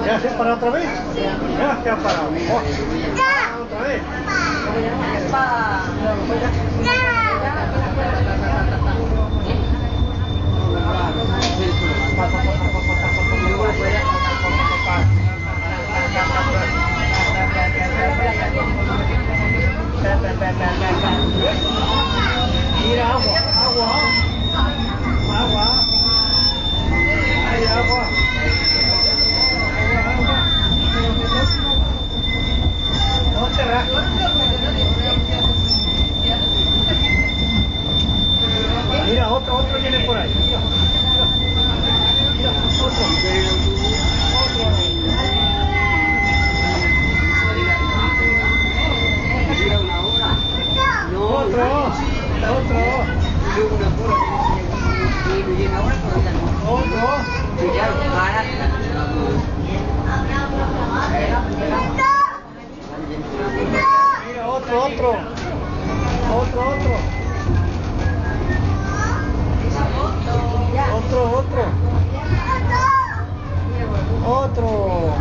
¿Ya se para otra vez? Ya se ha parado. Otra vez. Mira, agua. Hay agua. No te rajes. Mira, otro viene por ahí. Mira, otro. Mira, otro.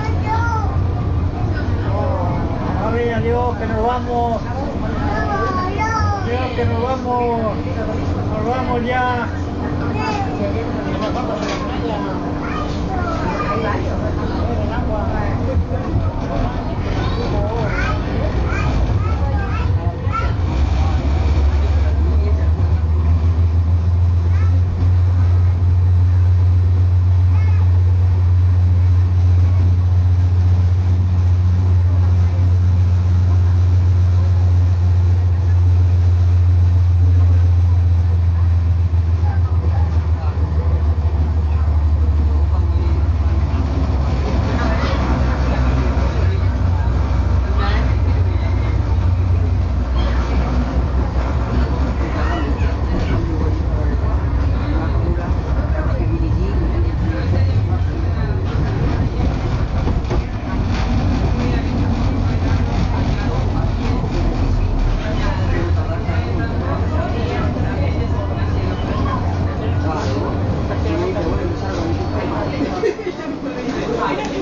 Ay, adiós, que nos vamos. Adiós, que nos vamos ya.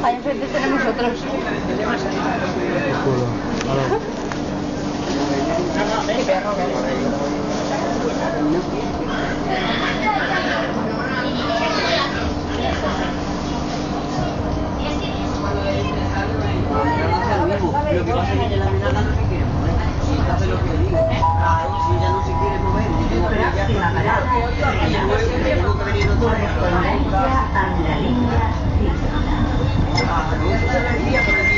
Ahí enfrente tenemos otros. Qué perro, Lo que pasa es que la amenaza no se quiere mover. Si hace lo que digo. Claro, si ella no se quiere mover, yo tengo que ya está callada. Y ya mueve, tengo que venir otro día. Claro, eso se vería, pero si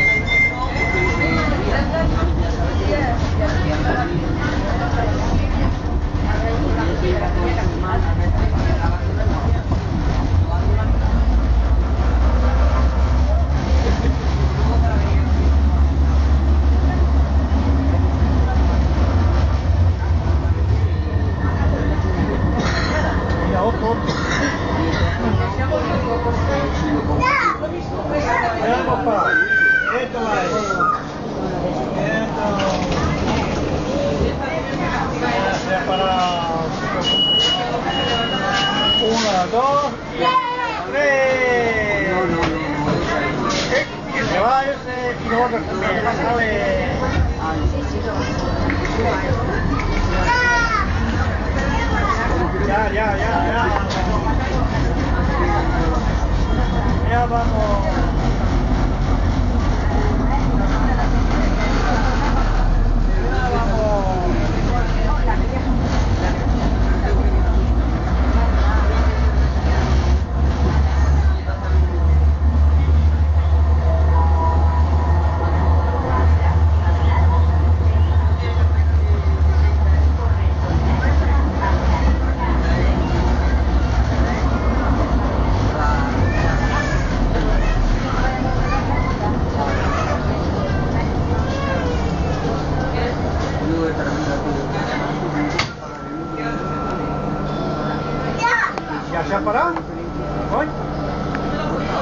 Ya vamos.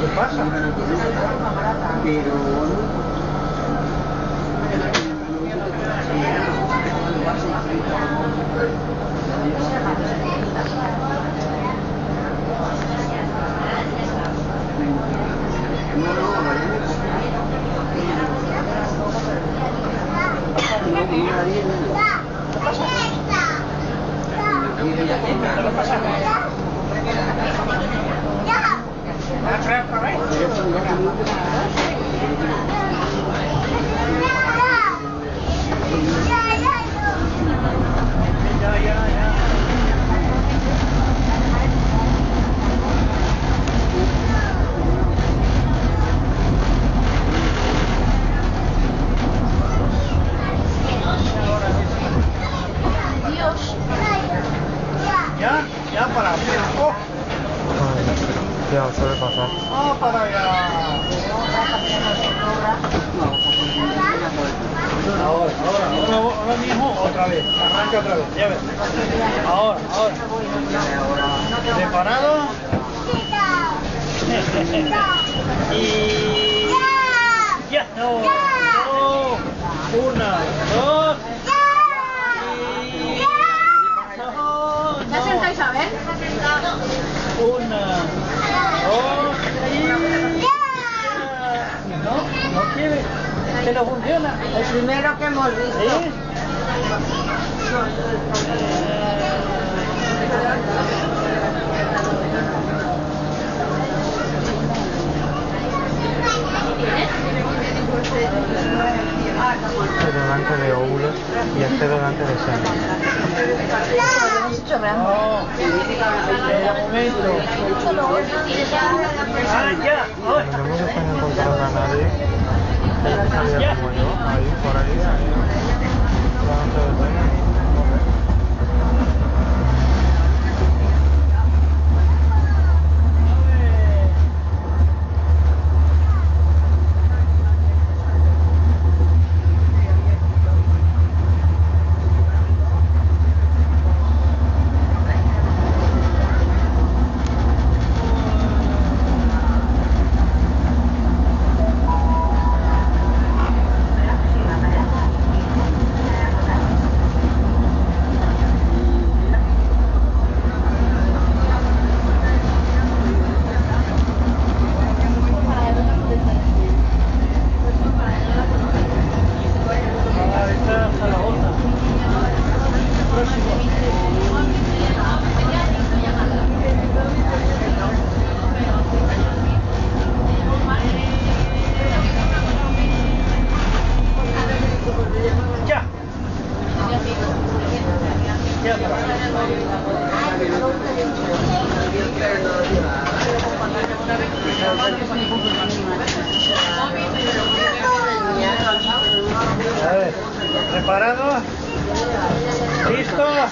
¿Qué pasa? Pero Ya para. Oh, Ya, suele pasar. para allá. Ahora mismo otra vez. Arranca otra vez. Ya ves. Ahora. ¿Preparado? Y ya. No. Una, dos. ¿Ya sentáis a ver? Una, dos y no quiere, que no funciona. El primero que hemos visto. ¿Sí? Este delante de óvulos y este delante de semen. Lo hemos hecho grande. No, espera un momento. Ya, hoy. Cuando no se están encontrando a nadie, hay que salir como yo, ahí, por ahí, delante de semen. A ver, ¿preparados? ¿Listos?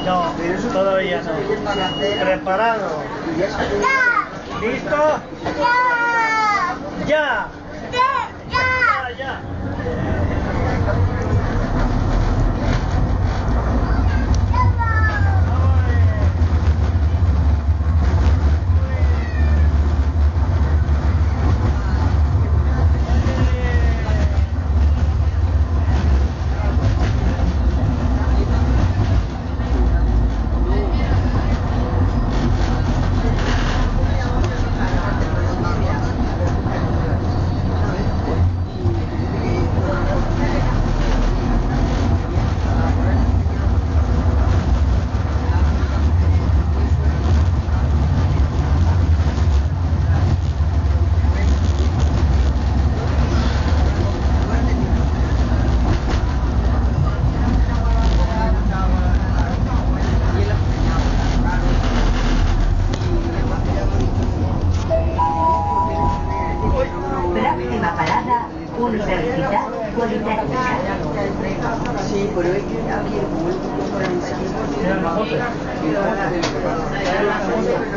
No, todavía no. ¿Preparados? ¿Listos? ¡Ya! ¡Ya! Próxima parada, Universidad Politécnica. sí, pero es que había como el por mensaje. Mira, la foto.